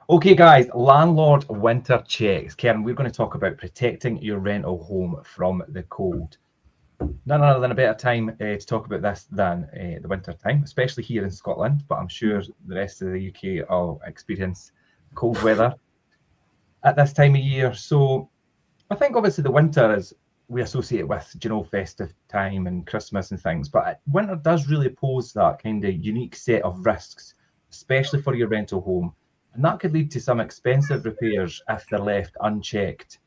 Okay, guys, landlord winter checks. Kerin, we're going to talk about protecting your rental home from the cold. None other than a better time to talk about this than the winter time, especially here in Scotland, but I'm sure the rest of the UK will experience cold weather at this time of year. So I think obviously the winter is we associate with, festive time and Christmas and things, but winter does really pose that kind of unique set of risks, especially for your rental home. And that could lead to some expensive repairs if they're left unchecked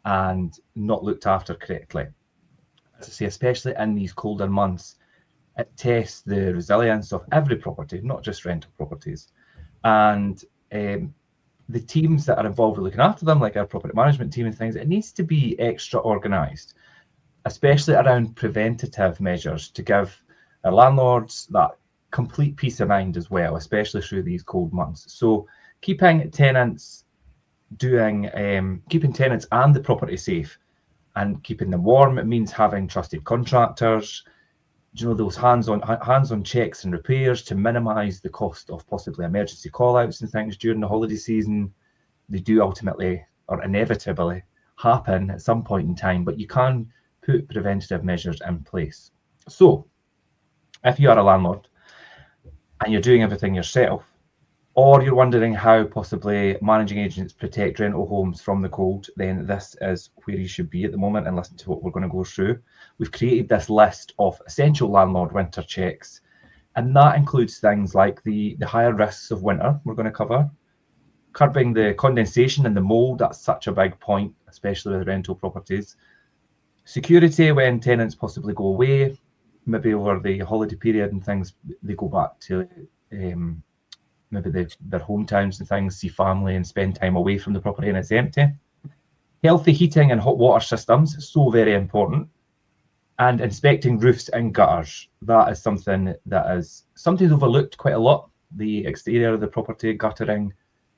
and not looked after correctly. As I say, especially in these colder months, it tests the resilience of every property, not just rental properties. And the teams that are involved with looking after them, like our property management team and things, it needs to be extra organised, especially around preventative measures to give our landlords that complete peace of mind as well, especially through these cold months. So keeping tenants keeping tenants and the property safe and keeping them warm, it means having trusted contractors, those hands-on checks and repairs to minimise the cost of possibly emergency call-outs and things during the holiday season. They do ultimately or inevitably happen at some point in time, but you can put preventative measures in place. So if you are a landlord and you're doing everything yourself, or you're wondering how possibly managing agents protect rental homes from the cold, then this is where you should be at the moment and listen to what we're going to go through. We've created this list of essential landlord winter checks, and that includes things like the higher risks of winter we're going to cover, curbing the condensation and the mold, that's such a big point, especially with rental properties, security when tenants possibly go away, maybe over the holiday period and things, they go back to maybe their hometowns and things, see family and spend time away from the property and it's empty. Healthy heating and hot water systems, so very important. And inspecting roofs and gutters. That is something that is sometimes overlooked quite a lot. The exterior of the property, guttering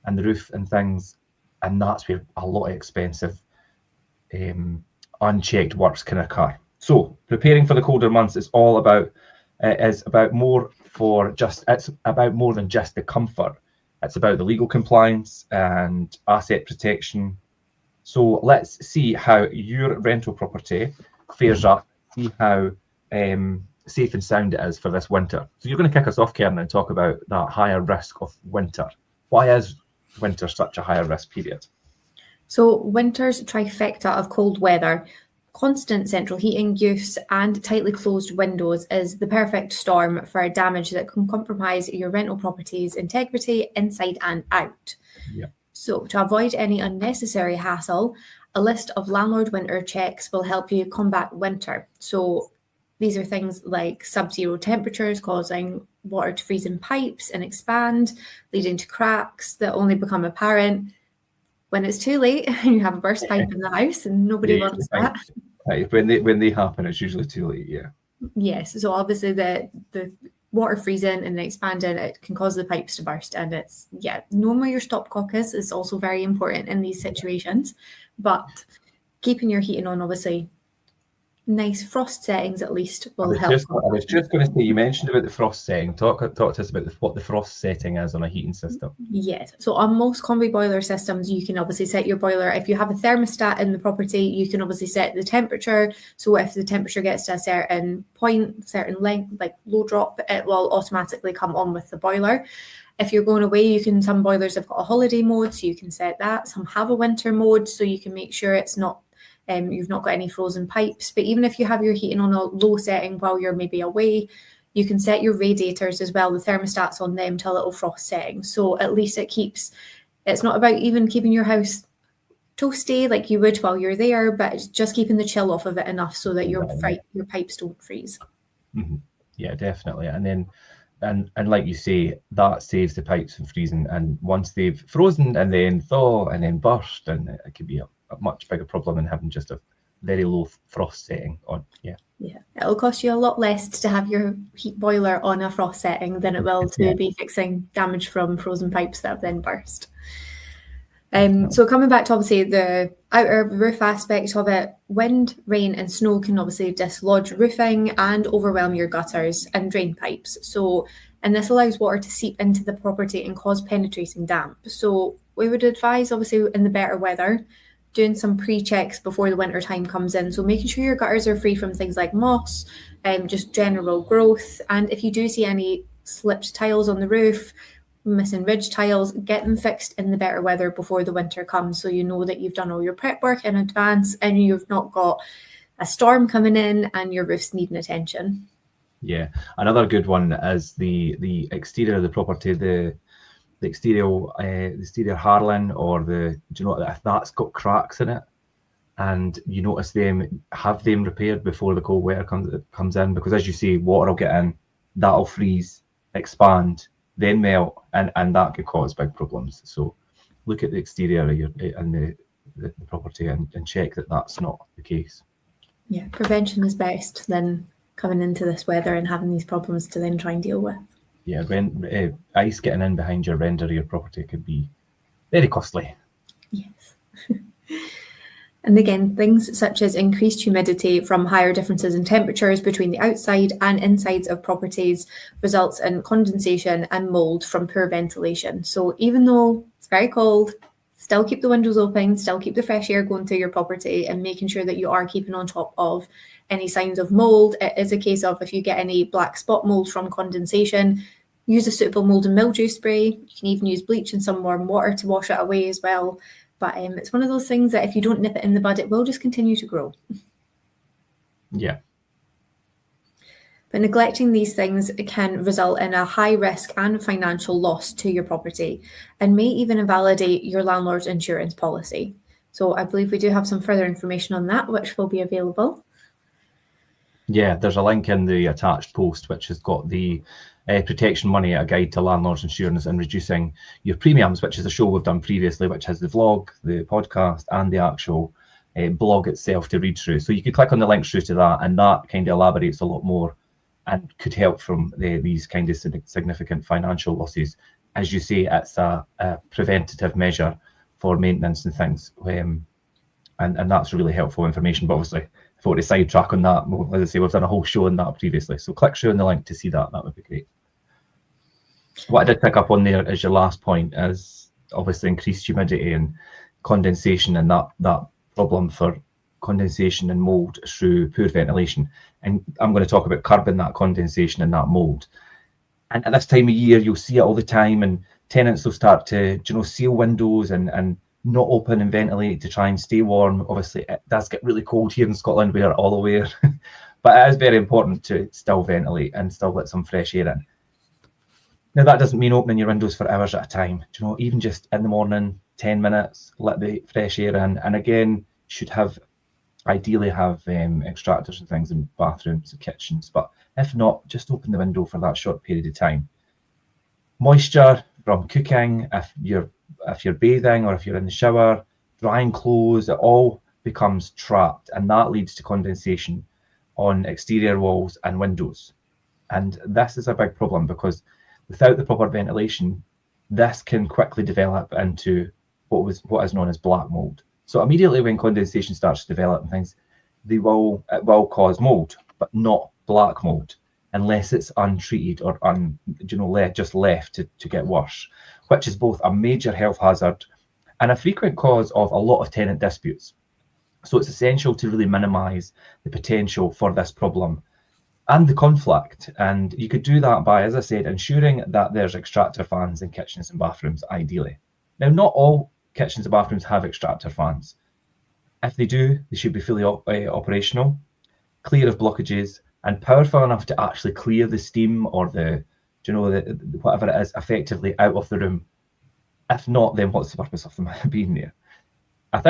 and the roof and things. And that's where a lot of expensive unchecked works can occur. So preparing for the colder months is all about it's about more than just the comfort. It's about the legal compliance and asset protection. So let's see how your rental property fares up, see how safe and sound it is for this winter. So you're going to kick us off, Kerin, and talk about that higher risk of winter. Why is winter such a higher risk period? So winter's trifecta of cold weather, constant central heating use and tightly closed windows is the perfect storm for damage that can compromise your rental property's integrity inside and out. Yeah. So to avoid any unnecessary hassle, a list of landlord winter checks will help you combat winter. So these are things like sub-zero temperatures causing water to freeze in pipes and expand, leading to cracks that only become apparent when it's too late and you have a burst pipe in the house, and nobody wants that. When they happen, it's usually too late, yeah. Yes, so obviously the water freezing and expanding, it can cause the pipes to burst, and it's, knowing where your stopcock is also very important in these situations, but keeping your heating on, obviously, nice frost settings at least will help. I was just going to say, you mentioned about the frost setting. Talk to us about what the frost setting is on a heating system. Yes, so on most combi boiler systems, you can obviously set your boiler. If you have a thermostat in the property, you can obviously set the temperature. So if the temperature gets to a certain point, certain length, like low drop, it will automatically come on with the boiler. If you're going away, some boilers have got a holiday mode, so you can set that. Some have a winter mode, so you can make sure it's not you've not got any frozen pipes. But even if you have your heating on a low setting while you're maybe away, you can set your radiators as well, the thermostats on them, to a little frost setting. So at least it's not about even keeping your house toasty like you would while you're there, but it's just keeping the chill off of it enough so that your pipes don't freeze. Mm-hmm. Yeah, definitely. And then and like you say, that saves the pipes from freezing. And once they've frozen and then thaw and then burst, and it could be a much bigger problem than having just a very low frost setting on. Yeah, it'll cost you a lot less to have your heat boiler on a frost setting than it will to be fixing damage from frozen pipes that have then burst. So coming back to obviously the outer roof aspect of it, wind, rain and snow can obviously dislodge roofing and overwhelm your gutters and drain pipes. So and this allows water to seep into the property and cause penetrating damp. So we would advise, obviously, in the better weather, doing some pre-checks before the winter time comes in. So making sure your gutters are free from things like moss, just general growth. And if you do see any slipped tiles on the roof, missing ridge tiles, get them fixed in the better weather before the winter comes, so you know that you've done all your prep work in advance and you've not got a storm coming in and your roof's needing attention. Yeah, another good one is the exterior of the property, the exterior harling, or if that's got cracks in it, and you notice them, have them repaired before the cold weather comes in, because as you say, water will get in, that'll freeze, expand, then melt, and that could cause big problems. So look at the exterior of the property and check that that's not the case. Yeah, prevention is best than coming into this weather and having these problems to then try and deal with. Yeah, ice getting in behind your render of your property could be very costly. Yes. And again, things such as increased humidity from higher differences in temperatures between the outside and insides of properties results in condensation and mold from poor ventilation. So even though it's very cold, still keep the windows open, still keep the fresh air going through your property, and making sure that you are keeping on top of any signs of mold. It is a case of, if you get any black spot mold from condensation, use a suitable mold and mildew spray. You can even use bleach and some warm water to wash it away as well. But it's one of those things that if you don't nip it in the bud, it will just continue to grow. Yeah. But neglecting these things can result in a high risk and financial loss to your property, and may even invalidate your landlord's insurance policy. So I believe we do have some further information on that, which will be available. Yeah, there's a link in the attached post which has got the protection money, a guide to landlord's insurance and reducing your premiums, which is a show we've done previously, which has the vlog, the podcast, and the actual blog itself to read through. So you could click on the link through to that, and that kind of elaborates a lot more and could help from these kind of significant financial losses. As you say, it's a preventative measure for maintenance and things, and that's really helpful information. But obviously, if I were to sidetrack on that, well, as I say, we've done a whole show on that previously. So click through on the link to see that. That would be great. What I did pick up on there as your last point is obviously increased humidity and condensation, and that problem for condensation and mold through poor ventilation. And I'm going to talk about curbing that condensation and that mold. And at this time of year, you'll see it all the time, and tenants will start to, seal windows and not open and ventilate to try and stay warm. Obviously, it does get really cold here in Scotland, we are all aware, but it is very important to still ventilate and still let some fresh air in. Now, that doesn't mean opening your windows for hours at a time. Even just in the morning, 10 minutes, let the fresh air in. And again, should ideally have extractors and things in bathrooms and kitchens, but if not, just open the window for that short period of time. Moisture from cooking, if you're bathing or if you're in the shower, drying clothes, it all becomes trapped, and that leads to condensation on exterior walls and windows. And this is a big problem, because without the proper ventilation, this can quickly develop into what is known as black mold. So immediately when condensation starts to develop and things, it will cause mold, but not black mold, unless it's untreated or just left to get worse, which is both a major health hazard and a frequent cause of a lot of tenant disputes. So it's essential to really minimise the potential for this problem and the conflict. And you could do that by, as I said, ensuring that there's extractor fans in kitchens and bathrooms, ideally. Now, not all kitchens and bathrooms have extractor fans. If they do, they should be fully operational, clear of blockages, and powerful enough to actually clear the steam or the whatever it is effectively out of the room. If not, then what's the purpose of them being there? I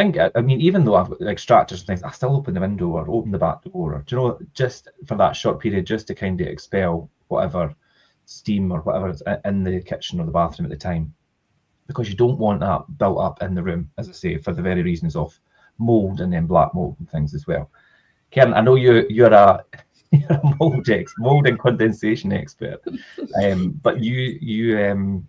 mean, even though I've got extractors and things, I still open the window or open the back door, or, just for that short period, just to kind of expel whatever steam or whatever is in the kitchen or the bathroom at the time, because you don't want that built up in the room, as I say, for the very reasons of mold and then black mold and things as well. Kerin, I know you're a mold and condensation expert, but you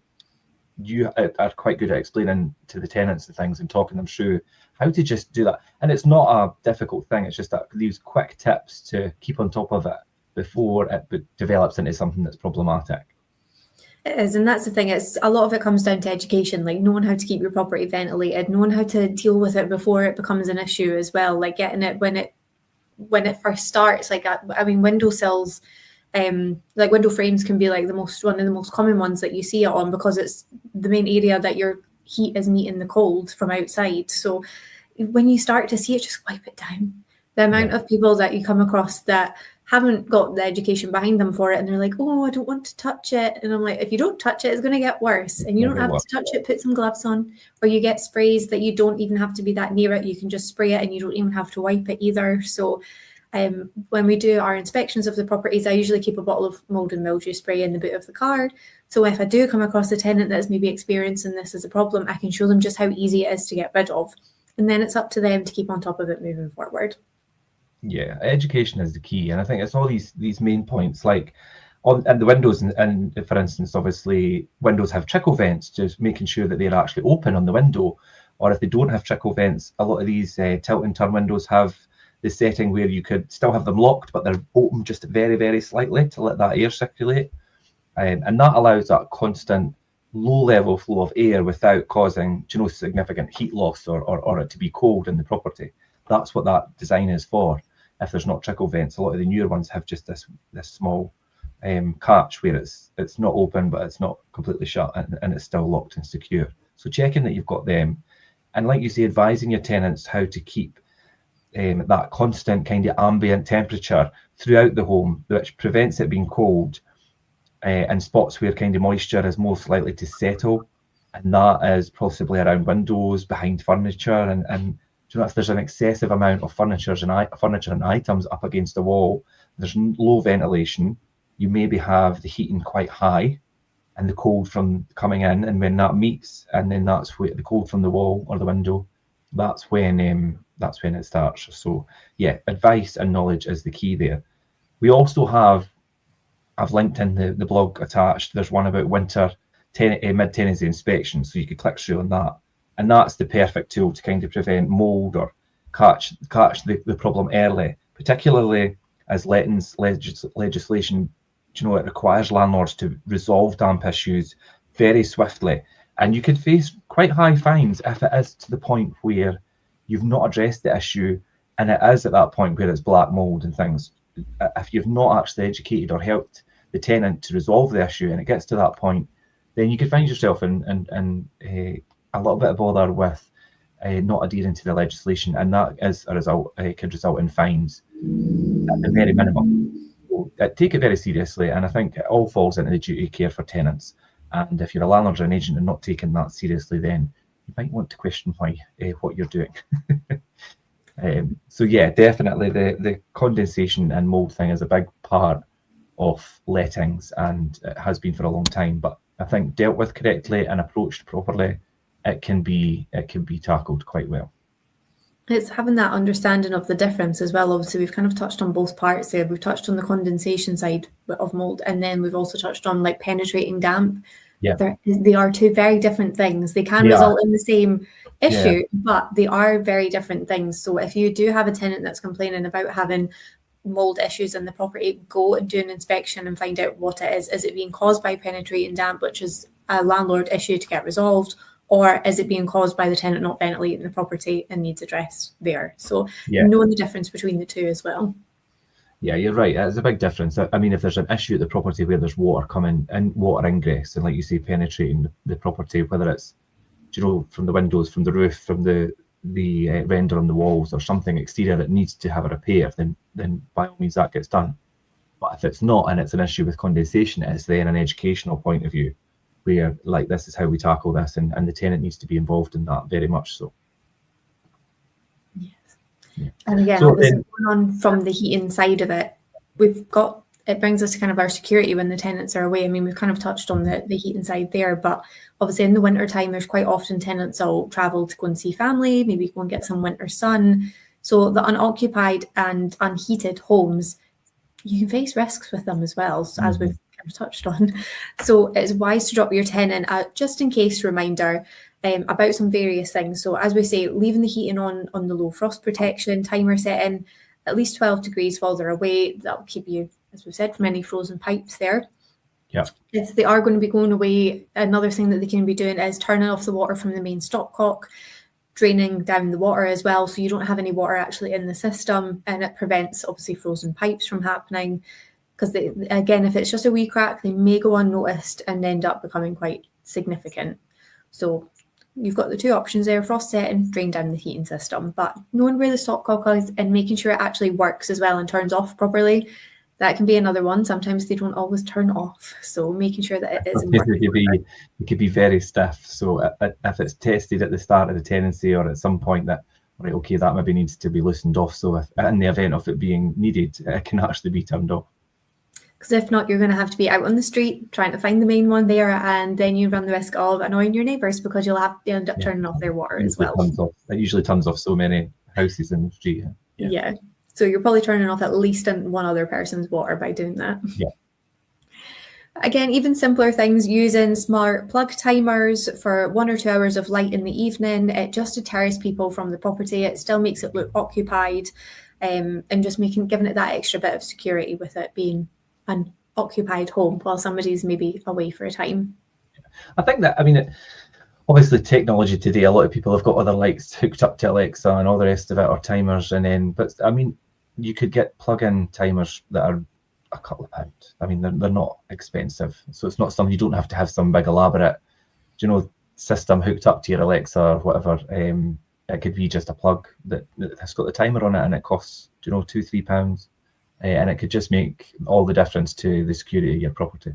are quite good at explaining to the tenants and things and talking them through how to just do that. And it's not a difficult thing. It's just that these quick tips to keep on top of it before it develops into something that's problematic. It is, and that's the thing. It's a lot of it comes down to education, like knowing how to keep your property ventilated, knowing how to deal with it before it becomes an issue as well. Like getting it when it first starts. Like I mean, windowsills, like window frames can be like one of the most common ones that you see it on, because it's the main area that your heat is meeting the cold from outside. So when you start to see it, just wipe it down. The amount of people that you come across that haven't got the education behind them for it, and they're like, oh, I don't want to touch it. And I'm like, if you don't touch it, it's going to get worse, and you don't have to touch it. Put some gloves on, or you get sprays that you don't even have to be that near it. You can just spray it and you don't even have to wipe it either. So when we do our inspections of the properties, I usually keep a bottle of mold and mildew spray in the boot of the car. So if I do come across a tenant that's maybe experiencing this as a problem, I can show them just how easy it is to get rid of. And then it's up to them to keep on top of it moving forward. Yeah, education is the key, and I think it's all these main points, like and the windows, and for instance, obviously windows have trickle vents, just making sure that they're actually open on the window. Or if they don't have trickle vents, a lot of these tilt and turn windows have the setting where you could still have them locked, but they're open just very, very slightly to let that air circulate, and that allows that constant low level flow of air without causing significant heat loss or it to be cold in the property. That's what that design is for. If there's not trickle vents, a lot of the newer ones have just this small catch where it's not open, but it's not completely shut, and it's still locked and secure. So checking that you've got them, and like you say, advising your tenants how to keep that constant kind of ambient temperature throughout the home, which prevents it being cold, and spots where kind of moisture is most likely to settle, and that is possibly around windows, behind furniture, and if there's an excessive amount of furniture and items up against the wall, there's low ventilation, you maybe have the heating quite high and the cold from coming in, and when that meets, and then that's where the cold from the wall or the window, that's when it starts. So yeah, advice and knowledge is the key there. We also have, I've linked in the blog attached, there's one about winter mid-tenancy inspection, so you could click through on that. And that's the perfect tool to kind of prevent mold or catch the problem early, particularly as lettings legislation, it requires landlords to resolve damp issues very swiftly. And you could face quite high fines if it is to the point where you've not addressed the issue, and it is at that point where it's black mold and things. If you've not actually educated or helped the tenant to resolve the issue, and it gets to that point, then you could find yourself in a little bit of bother with not adhering to the legislation, and that is a result could result in fines at the very minimum. So, take it very seriously, and I think it all falls into the duty of care for tenants. And if you're a landlord or an agent and not taking that seriously, then you might want to question why what you're doing. So yeah, definitely the condensation and mold thing is a big part of lettings, and it has been for a long time. But I think dealt with correctly and approached properly, it can be tackled quite well. It's having that understanding of the difference as well. Obviously, we've kind of touched on both parts there. We've touched on the condensation side of mold, and then we've also touched on like penetrating damp. Yeah, they are two very different things. They can result in the same issue, but they are very different things. So if you do have a tenant that's complaining about having mold issues in the property, go and do an inspection and find out what it is. Is it being caused by penetrating damp, which is a landlord issue to get resolved? Or is it being caused by the tenant not ventilating the property and needs addressed there? So knowing the difference between the two as well. Yeah, you're right. It's a big difference. I mean, if there's an issue at the property where there's water coming and water ingress, and like you say, penetrating the property, whether it's from the windows, from the roof, from the render on the walls, or something exterior that needs to have a repair, then by all means that gets done. But if it's not, and it's an issue with condensation, it's then an educational point of view, where like this is how we tackle this, and the tenant needs to be involved in that very much so. Yes. Yeah. And again, so going on from the heating side of it, it brings us to kind of our security when the tenants are away. I mean, we've kind of touched on the heating side there, but obviously in the winter time, there's quite often tenants will travel to go and see family, maybe go and get some winter sun. So the unoccupied and unheated homes, you can face risks with them as well, so as we've kind of touched on. So it's wise to drop your tenant a just in case reminder about some various things. So as we say, leaving the heating on the low frost protection, timer setting, at least 12 degrees while they're away. That'll keep you, as we said, from any frozen pipes there. Yeah. If they are going to be going away, another thing that they can be doing is turning off the water from the main stopcock, draining down the water as well, so you don't have any water actually in the system, and it prevents obviously frozen pipes from happening, because again, if it's just a wee crack, they may go unnoticed and end up becoming quite significant. So you've got the two options there: frost setting, drain down the heating system. But knowing where the stopcock is and making sure it actually works as well and turns off properly, that can be another one. Sometimes they don't always turn off, so making sure that it is working. It could be very stiff. So if it's tested at the start of the tenancy or at some point that, right, okay, that maybe needs to be loosened off. So if in the event of it being needed, it can actually be turned off. Because if not, you're going to have to be out on the street trying to find the main one there, and then you run the risk of annoying your neighbours because you'll have to end up turning off their water as well. It usually turns off so many houses in the street. Yeah. So you're probably turning off at least one other person's water by doing that. Yeah. Again, even simpler things, using smart plug timers for 1 or 2 hours of light in the evening, it just deters people from the property. It still makes it look occupied, and just giving it that extra bit of security with it being an occupied home while somebody's maybe away for a time. I think that, obviously technology today, a lot of people have got other lights hooked up to Alexa and all the rest of it, or timers, but you could get plug-in timers that are a couple of pounds. They're not expensive, so it's not something you don't have to have some big elaborate, system hooked up to your Alexa or whatever. It could be just a plug that has got the timer on it, and it costs £2-3, and it could just make all the difference to the security of your property.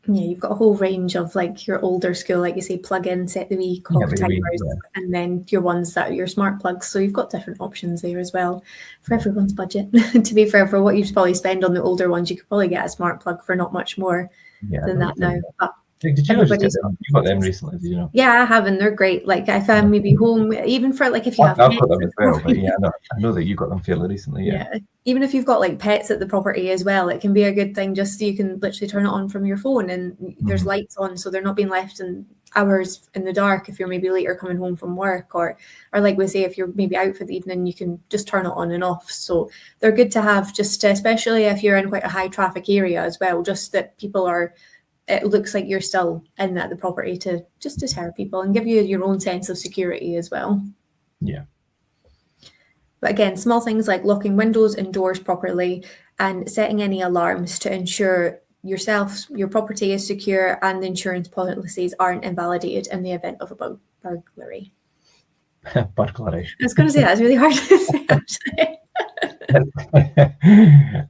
Yeah, you've got a whole range of your older school, like you say, plug in, set the wee clock timers, and then your ones that are your smart plugs. So you've got different options there as well for everyone's budget. To be fair, for what you'd probably spend on the older ones, you could probably get a smart plug for not much more than that now. But did you just get them? You got them recently, did you know? Yeah, I have, and they're great. If I'm maybe home, even for if you have I've got them as well, but I know that you got them fairly recently. Yeah. Even if you've got pets at the property as well, it can be a good thing just so you can literally turn it on from your phone, and there's lights on, so they're not being left in hours in the dark if you're maybe later coming home from work, or like we say, if you're maybe out for the evening, you can just turn it on and off. So they're good to have, just especially if you're in quite a high traffic area as well, just that people are, it looks like you're still in the property, to just deter people and give you your own sense of security as well. Yeah. But again, small things like locking windows and doors properly and setting any alarms to ensure your property is secure and the insurance policies aren't invalidated in the event of a burglary. Burglary. I was going to say that's really hard to say, actually.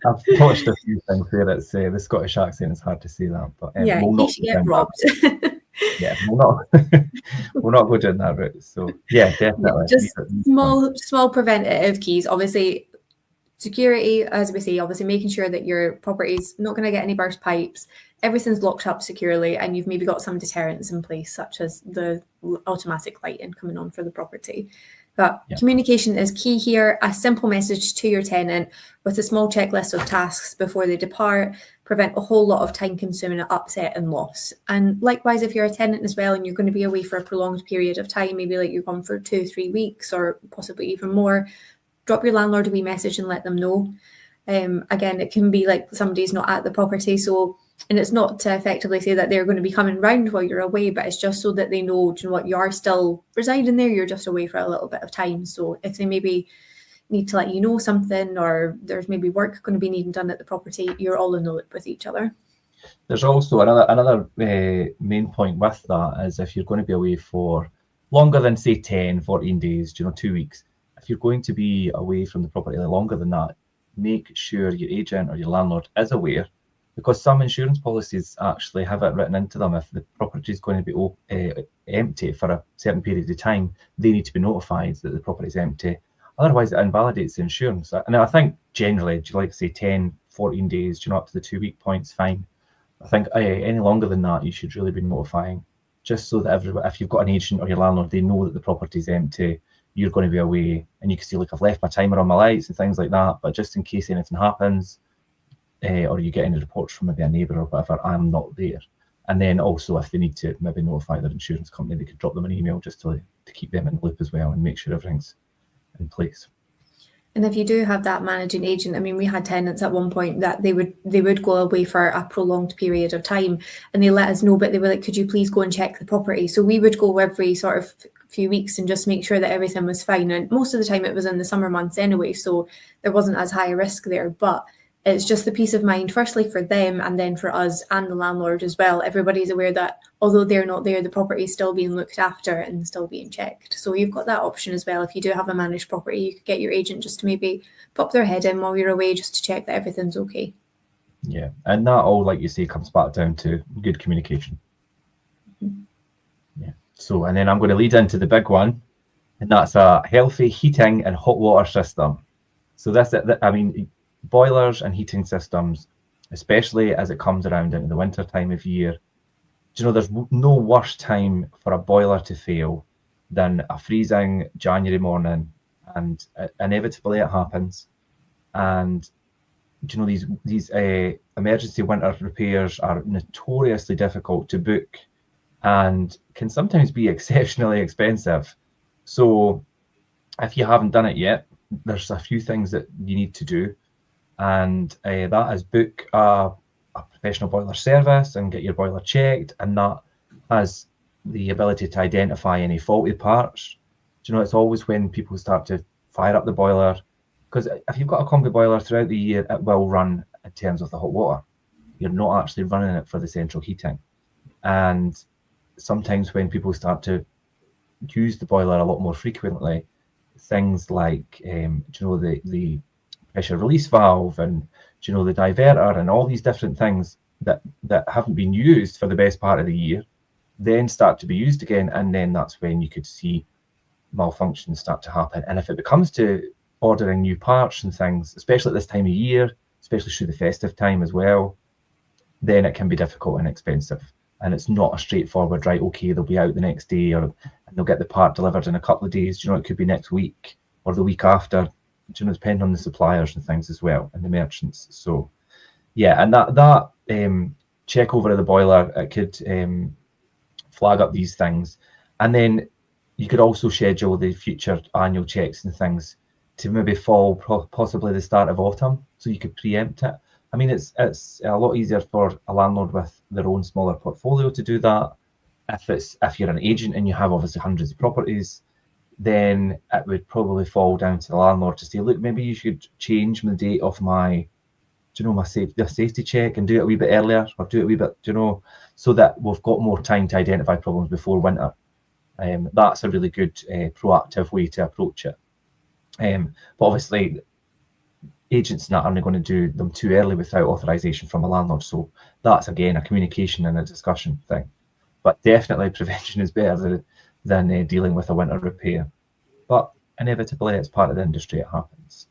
I've watched a few things where it's the Scottish accent. It's hard to say that, but you should get robbed. Yeah, we'll not go down that route. So yeah, definitely. Just small preventative keys. Obviously, security, as we say, obviously making sure that your property's not going to get any burst pipes, everything's locked up securely, and you've maybe got some deterrents in place, such as the automatic lighting coming on for the property. But communication is key here. A simple message to your tenant with a small checklist of tasks before they depart prevent a whole lot of time-consuming upset and loss. And likewise, if you're a tenant as well and you're going to be away for a prolonged period of time, maybe you're gone for 2-3 weeks or possibly even more, drop your landlord a wee message and let them know. Again, it can be somebody's not at the property, and it's not to effectively say that they're going to be coming round while you're away, but it's just so that they know, you are still residing there, you're just away for a little bit of time. So if they maybe need to let you know something, or there's maybe work going to be needing done at the property, you're all in the loop with each other. There's also another main point with that is, if you're going to be away for longer than say 10-14 days, 2 weeks, if you're going to be away from the property longer than that, make sure your agent or your landlord is aware, because some insurance policies actually have it written into them. If the property is going to be empty for a certain period of time, they need to be notified that the property is empty. Otherwise, it invalidates the insurance. And I think generally, say 10-14 days, up to the 2 week point's fine. I think any longer than that, you should really be notifying, just so that if you've got an agent or your landlord, they know that the property is empty, you're going to be away, and you can see, I've left my timer on my lights and things like that, but just in case anything happens, or you get any reports from maybe a neighbour or whatever, I'm not there. And then also, if they need to maybe notify their insurance company, they could drop them an email just to keep them in the loop as well and make sure everything's in place. And if you do have that managing agent, I mean, we had tenants at one point that they would go away for a prolonged period of time, and they let us know, but they were like, could you please go and check the property? So we would go every sort of few weeks and just make sure that everything was fine. And most of the time it was in the summer months anyway, so there wasn't as high a risk there. But it's just the peace of mind, firstly for them, and then for us and the landlord as well. Everybody's aware that although they're not there, the property is still being looked after and still being checked. So you've got that option as well. If you do have a managed property, you could get your agent just to maybe pop their head in while you're away just to check that everything's okay. Yeah, and that all, like you say, comes back down to good communication. Yeah. So, and then I'm going to lead into the big one, and that's a healthy heating and hot water system. So I mean, boilers and heating systems, especially as it comes around into the winter time of year, do you know, there's no worse time for a boiler to fail than a freezing January morning, and inevitably it happens. And do you know, these emergency winter repairs are notoriously difficult to book and can sometimes be exceptionally expensive. So if you haven't done it yet, there's a few things that you need to do, and that is book a professional boiler service and get your boiler checked, and that has the ability to identify any faulty parts. Do you know, it's always when people start to fire up the boiler, because if you've got a combi boiler throughout the year, it will run in terms of the hot water. You're not actually running it for the central heating. And sometimes when people start to use the boiler a lot more frequently, things like do you know, the pressure release valve, and do you know, the diverter, and all these different things that haven't been used for the best part of the year then start to be used again, and then that's when you could see malfunctions start to happen. And if it becomes to ordering new parts and things, especially at this time of year, especially through the festive time as well, then it can be difficult and expensive. And it's not a straightforward, right, okay, they'll be out the next day, or they'll get the part delivered in a couple of days. Do you know, it could be next week or the week after. Do you know, depending on the suppliers and things as well, and the merchants. So yeah, and that check over of the boiler, it could flag up these things. And then you could also schedule the future annual checks and things to maybe fall possibly the start of autumn, so you could preempt it. I mean, it's a lot easier for a landlord with their own smaller portfolio to do that. If you're an agent and you have obviously hundreds of properties, then it would probably fall down to the landlord to say, look, maybe you should change the date of my, do you know, my safety check, and do it a wee bit earlier, or do it a wee bit, do you know, so that we've got more time to identify problems before winter. That's a really good proactive way to approach it. But obviously, agents not only going to do them too early without authorization from a landlord. So that's, again, a communication and a discussion thing. But definitely prevention is better than dealing with a winter repair. But inevitably, it's part of the industry, it happens.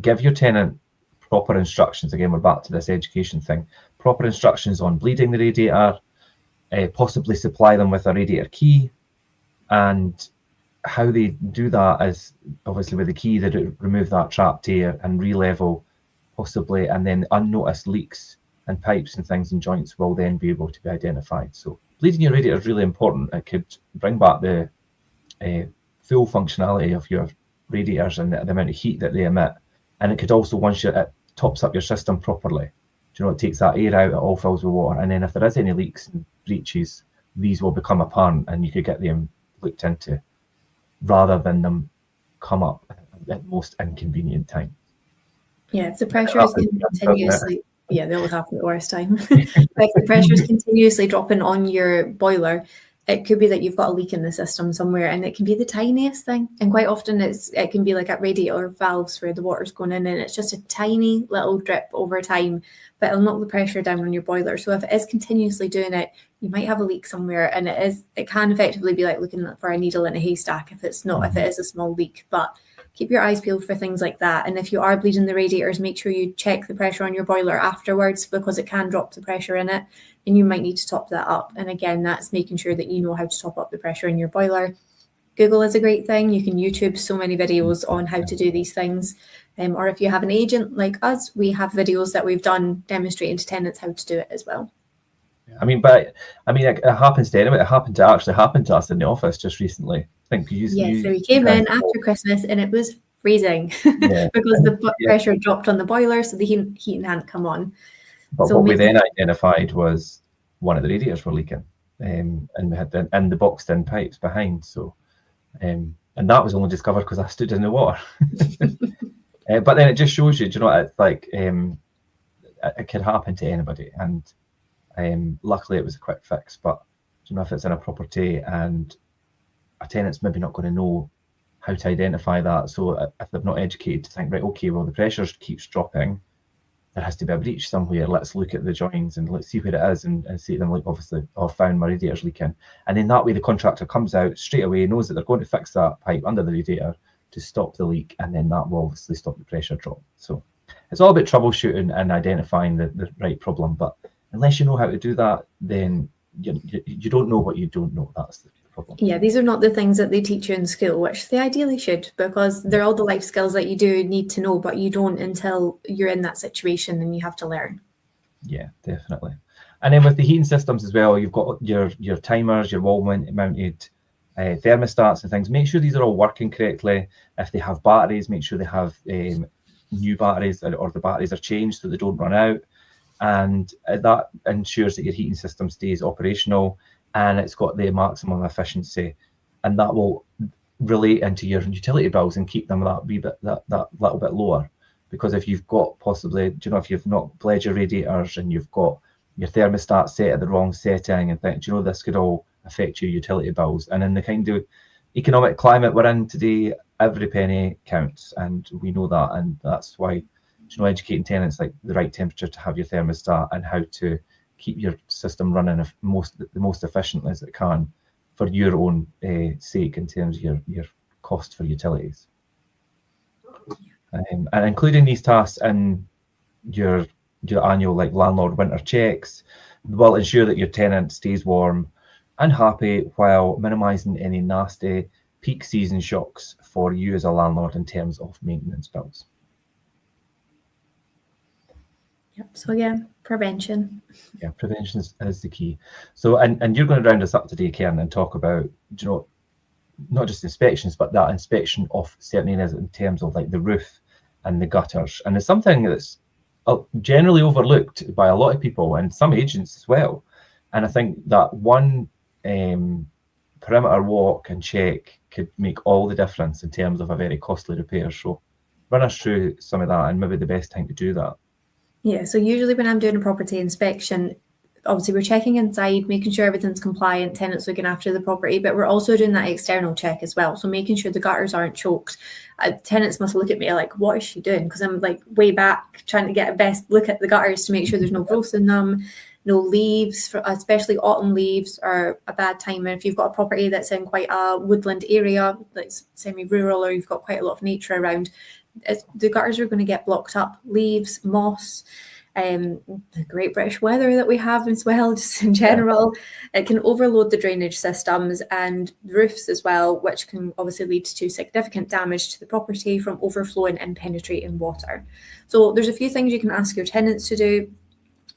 Give your tenant proper instructions. Again, we're back to this education thing. Proper instructions on bleeding the radiator, possibly supply them with a radiator key, and how they do that is obviously with the key, they remove that trapped air and re-level possibly, and then unnoticed leaks and pipes and things and joints will then be able to be identified. So bleeding your radiator is really important. It could bring back the full functionality of your radiators and the amount of heat that they emit. And it could also, once it tops up your system properly, do you know, it takes that air out, it all fills with water, and then if there is any leaks and breaches, these will become apparent and you could get them looked into, rather than them come up at most inconvenient time. Yeah, if the pressure is continuously, yeah, they always happen at the worst time. If the pressure is continuously dropping on your boiler, it could be that you've got a leak in the system somewhere, and it can be the tiniest thing. And quite often it can be like at radiator valves where the water's going in, and it's just a tiny little drip over time, but it'll knock the pressure down on your boiler. So if it is continuously doing it, you might have a leak somewhere, and it can effectively be like looking for a needle in a haystack if it's not, if it is a small leak. But keep your eyes peeled for things like that. And if you are bleeding the radiators, make sure you check the pressure on your boiler afterwards, because it can drop the pressure in it and you might need to top that up. And again, that's making sure that you know how to top up the pressure in your boiler. Google is a great thing. You can YouTube so many videos on how to do these things. Or if you have an agent like us, we have videos that we've done demonstrating to tenants how to do it as well. It happens to anyone. It happened to us in the office just recently. I think so we came in after Christmas and it was freezing Yeah. because the Yeah. pressure dropped on the boiler, so the heating hadn't come on. But So what we then identified was one of the radiators were leaking, and we had the boxed in pipes behind. So, and that was only discovered because I stood in the water. But then it just shows you, do you know, it's like it could happen to anybody, and luckily it was a quick fix. But do you know, if it's in a property and a tenant's maybe not going to know how to identify that, so if they're not educated to think, right, okay, well the pressure keeps dropping, there has to be a breach somewhere, let's look at the joins and let's see where it is, and say to them, like, obviously, I've found my radiator's leaking. And then that way the contractor comes out straight away, knows that they're going to fix that pipe under the radiator to stop the leak, and then that will obviously stop the pressure drop. So it's all about troubleshooting and identifying the right problem. But unless you know how to do that, then you don't know what you don't know. That's the problem. Yeah, these are not the things that they teach you in school, which they ideally should, because they're all the life skills that you do need to know, but you don't until you're in that situation and you have to learn. Yeah, definitely. And then with the heating systems as well, you've got your timers, your wall-mounted thermostats and things. Make sure these are all working correctly. If they have batteries, make sure they have new batteries, or the batteries are changed so they don't run out. And that ensures that your heating system stays operational and it's got the maximum efficiency, and that will relate into your utility bills and keep them that little bit lower. Because if you've got possibly, do you know, if you've not bled your radiators and you've got your thermostat set at the wrong setting and think, do you know, this could all affect your utility bills. And in the kind of economic climate we're in today, every penny counts, and we know that. And that's why, you know, educating tenants like the right temperature to have your thermostat and how to keep your system running the most efficiently as it can for your own sake in terms of your cost for utilities. And including these tasks in your annual like landlord winter checks will ensure that your tenant stays warm and happy while minimising any nasty peak season shocks for you as a landlord in terms of maintenance bills. Yep. So yeah, prevention. Yeah, prevention is the key. So, and you're going to round us up today, Kerin, and talk about, you know, not just inspections, but that inspection of certain areas in terms of like the roof and the gutters. And it's something that's generally overlooked by a lot of people and some agents as well. And I think that one perimeter walk and check could make all the difference in terms of a very costly repair. So run us through some of that and maybe the best time to do that. Yeah, so usually when I'm doing a property inspection, obviously we're checking inside, making sure everything's compliant, tenants looking after the property, but we're also doing that external check as well. So making sure the gutters aren't choked. Tenants must look at me like, what is she doing? Because I'm like way back trying to get a best look at the gutters to make sure there's no growth in them, no leaves, especially autumn leaves are a bad time. And if you've got a property that's in quite a woodland area, that's semi-rural, or you've got quite a lot of nature around, the gutters are going to get blocked up. Leaves, moss, the great British weather that we have as well, just in general, it can overload the drainage systems and roofs as well, which can obviously lead to significant damage to the property from overflowing and penetrating water. So there's a few things you can ask your tenants to do,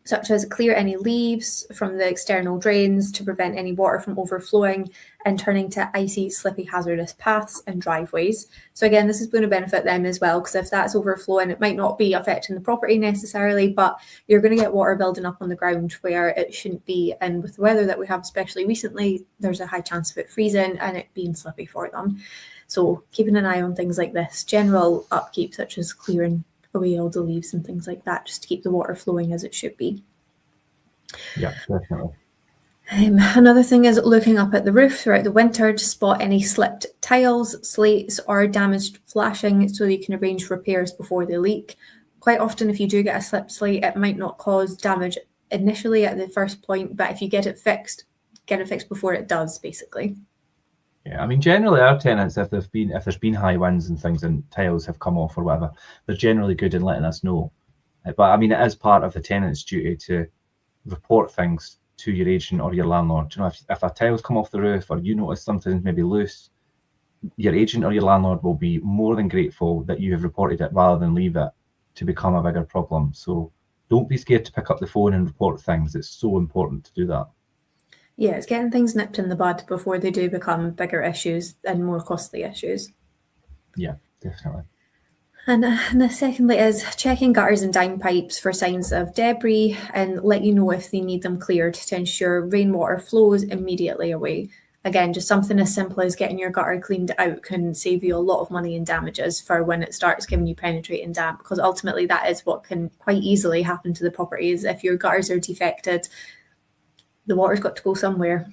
such as clear any leaves from the external drains to prevent any water from overflowing and turning to icy, slippy, hazardous paths and driveways. So again, this is going to benefit them as well, because if that's overflowing, it might not be affecting the property necessarily, but you're going to get water building up on the ground where it shouldn't be. And with the weather that we have, especially recently, there's a high chance of it freezing and it being slippy for them. So keeping an eye on things like this, general upkeep such as clearing away all the leaves and things like that, just to keep the water flowing as it should be. Yeah, definitely. Another thing is looking up at the roof throughout the winter to spot any slipped tiles, slates, or damaged flashing so you can arrange repairs before they leak. Quite often, if you do get a slipped slate, it might not cause damage initially at the first point, but if you get it fixed before it does, basically. Yeah, I mean, generally our tenants, if there's been high winds and things and tiles have come off or whatever, they're generally good in letting us know. But I mean, it is part of the tenant's duty to report things to your agent or your landlord. You know, if a tile's come off the roof or you notice something maybe loose, your agent or your landlord will be more than grateful that you have reported it rather than leave it to become a bigger problem. So don't be scared to pick up the phone and report things. It's so important to do that. Yeah, it's getting things nipped in the bud before they do become bigger issues and more costly issues. Yeah. definitely. And secondly is checking gutters and downpipes for signs of debris and let you know if they need them cleared to ensure rainwater flows immediately away. Again, just something as simple as getting your gutter cleaned out can save you a lot of money in damages for when it starts giving you penetrating damp, because ultimately that is what can quite easily happen to the properties. If your gutters are defected, the water's got to go somewhere.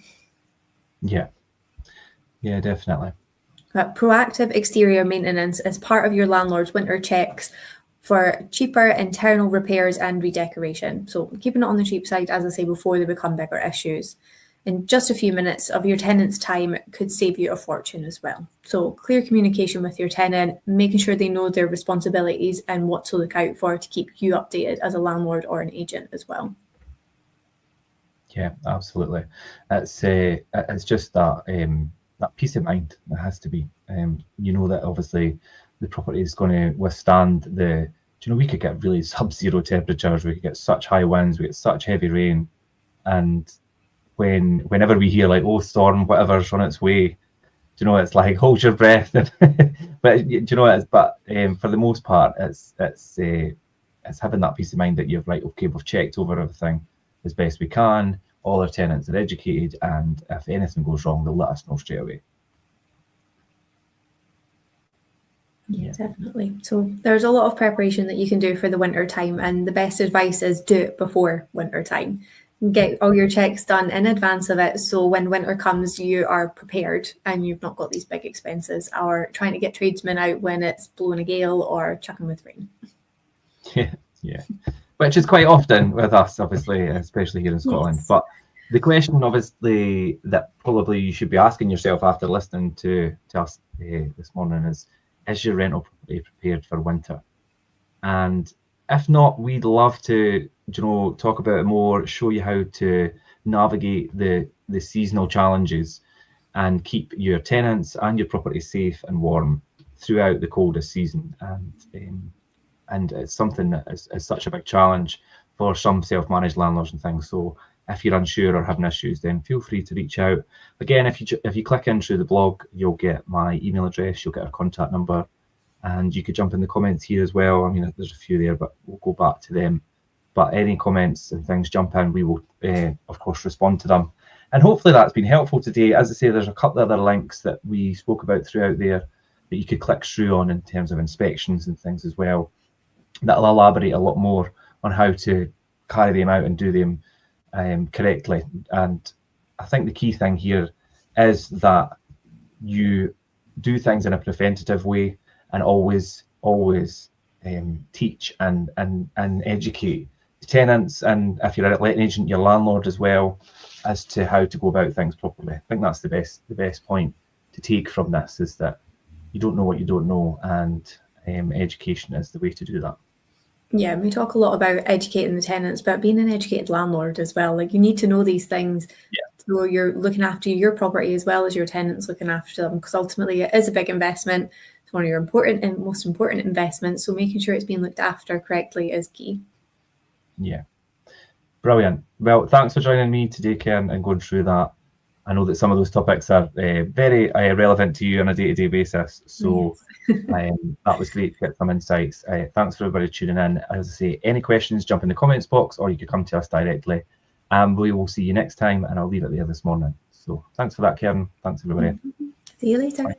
Yeah, definitely. Proactive exterior maintenance is part of your landlord's winter checks for cheaper internal repairs and redecoration. So keeping it on the cheap side, as I say, before they become bigger issues. And just a few minutes of your tenant's time could save you a fortune as well. So clear communication with your tenant, making sure they know their responsibilities and what to look out for to keep you updated as a landlord or an agent as well. Yeah, absolutely. It's just that peace of mind. It has to be. You know that obviously the property is going to withstand the. Do you know, we could get really sub-zero temperatures. We could get such high winds. We get such heavy rain, and whenever we hear like, oh, storm, whatever's on its way, do you know, it's like hold your breath. But do you know what? But for the most part, it's having that peace of mind that you're right. Okay, we've checked over everything as best we can. All our tenants are educated, and if anything goes wrong, they'll let us know straight away. Yeah, definitely. So there's a lot of preparation that you can do for the winter time, and the best advice is do it before winter time. Get all your checks done in advance of it, so when winter comes, you are prepared and you've not got these big expenses or trying to get tradesmen out when it's blowing a gale or chucking with rain. Yeah. Which is quite often with us, obviously, especially here in Scotland. Yes. But the question, obviously, that probably you should be asking yourself after listening to us this morning is your rental property prepared for winter? And if not, we'd love to, talk about it more, show you how to navigate the seasonal challenges and keep your tenants and your property safe and warm throughout the coldest season. And it's something that is such a big challenge for some self-managed landlords and things. So if you're unsure or having issues, then feel free to reach out. Again, if you click in through the blog, you'll get my email address, you'll get our contact number, and you could jump in the comments here as well. I mean, there's a few there, but we'll go back to them. But any comments and things, jump in. We will, of course, respond to them. And hopefully that's been helpful today. As I say, there's a couple of other links that we spoke about throughout there that you could click through on in terms of inspections and things as well. That'll elaborate a lot more on how to carry them out and do them correctly. And I think the key thing here is that you do things in a preventative way and always teach and educate the tenants, and if you're a letting agent, your landlord as well, as to how to go about things properly. I think that's the best point to take from this, is that you don't know what you don't know, and education is the way to do that. Yeah, we talk a lot about educating the tenants, but being an educated landlord as well. Like, you need to know these things. Yeah. So you're looking after your property as well as your tenants looking after them, because ultimately it is a big investment. It's one of your important and most important investments. So making sure it's being looked after correctly is key. Yeah. Brilliant. Well, thanks for joining me today, Kerin, and going through that. I know that some of those topics are very relevant to you on a day-to-day basis. So yes. That was great to get some insights. Thanks for everybody tuning in. As I say, any questions, jump in the comments box, or you can come to us directly. We will see you next time, and I'll leave it there this morning. So thanks for that, Kerin. Thanks, everybody. See you later. Bye.